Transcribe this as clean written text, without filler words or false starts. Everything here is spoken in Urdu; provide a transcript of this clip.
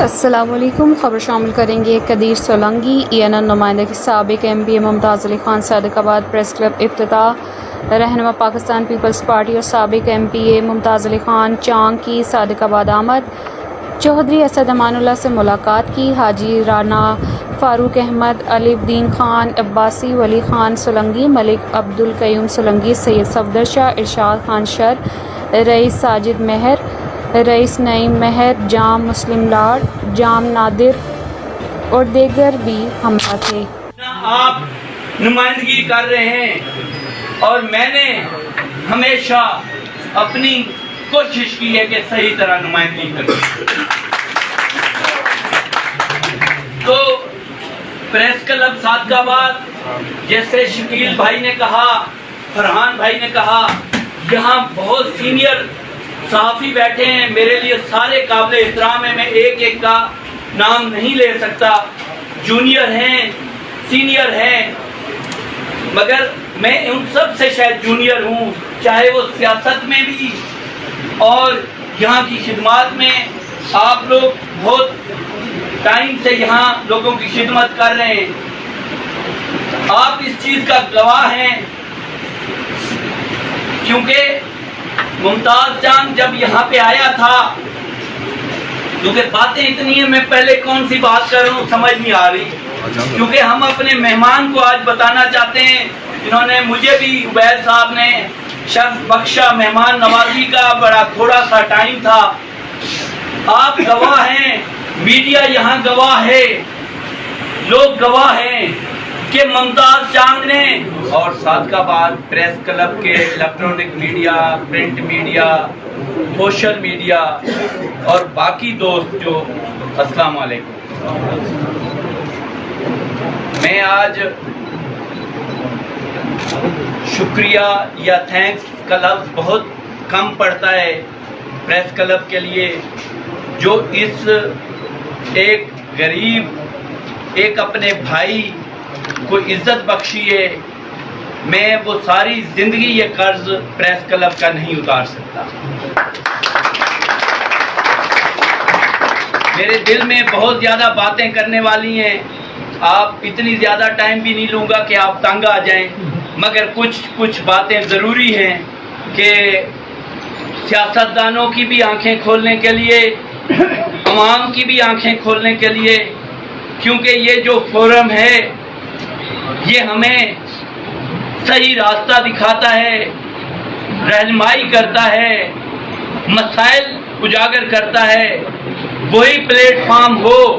السلام علیکم۔ خبر شامل کریں گے قدیر سولنگی ENN نمائندہ کی سابق MPA ممتاز علی خان صادق آباد پریس کلب افتتاح، رہنما پاکستان پیپلز پارٹی اور سابق MPA ممتاز علی خان چانگ کی صادق آباد آمد، چودھری اسد امان اللہ سے ملاقات کی، حاجی رانا فاروق احمد، الف دین خان عباسی، ولی خان سولنگی، ملک عبدالقیوم سولنگی، سید صفدر شاہ، ارشاد خان شر، رئیس ساجد مہر، رئیس نعیم مہر، جام مسلم لاڈ، جام نادر اور دیگر بھی ہمراہ تھے۔ آپ نمائندگی کر رہے ہیں اور میں نے ہمیشہ اپنی کوشش کی ہے کہ صحیح طرح نمائندگی کروں۔ تو پریس کلب صادق آباد، جیسے شکیل بھائی نے کہا، فرحان بھائی نے کہا، یہاں بہت سینئر صحافی بیٹھے ہیں، میرے لیے سارے قابل احترام ہیں، میں ایک ایک کا نام نہیں لے سکتا، جونیئر ہیں، سینئر ہیں، مگر میں ان سب سے شاید جونیئر ہوں، چاہے وہ سیاست میں بھی اور یہاں کی خدمات میں۔ آپ لوگ بہت ٹائم سے یہاں لوگوں کی خدمت کر رہے ہیں، آپ اس چیز کا گواہ ہیں، کیونکہ ممتاز چانگ جب یہاں پہ آیا تھا، کیونکہ باتیں اتنی ہیں، میں پہلے کون سی بات کر رہا ہوں سمجھ نہیں آ رہی، کیونکہ ہم اپنے مہمان کو آج بتانا چاہتے ہیں، جنہوں نے مجھے بھی عبید صاحب نے شرف بخشا، مہمان نوازی کا بڑا تھوڑا سا ٹائم تھا۔ آپ گواہ ہیں، میڈیا یہاں گواہ ہے، لوگ گواہ ہیں کہ ممتاز چانگ نے اور صادق آباد پریس کلب کے electronic media, print media, social media اور باقی دوست جو، السلام علیکم۔ میں آج شکریہ یا تھینکس کا لفظ بہت کم پڑتا ہے پریس کلب کے لیے، جو اس ایک غریب، ایک اپنے بھائی کو عزت بخشی ہے۔ میں وہ ساری زندگی یہ قرض پریس کلب کا نہیں اتار سکتا۔ میرے دل میں بہت زیادہ باتیں کرنے والی ہیں، آپ اتنی زیادہ ٹائم بھی نہیں لوں گا کہ آپ تنگ آ جائیں، مگر کچھ باتیں ضروری ہیں کہ سیاستدانوں کی بھی آنکھیں کھولنے کے لیے، عوام کی بھی آنکھیں کھولنے کے لیے، کیونکہ یہ جو فورم ہے یہ ہمیں صحیح راستہ دکھاتا ہے، رہنمائی کرتا ہے، مسائل اجاگر کرتا ہے، وہی پلیٹ فارم ہو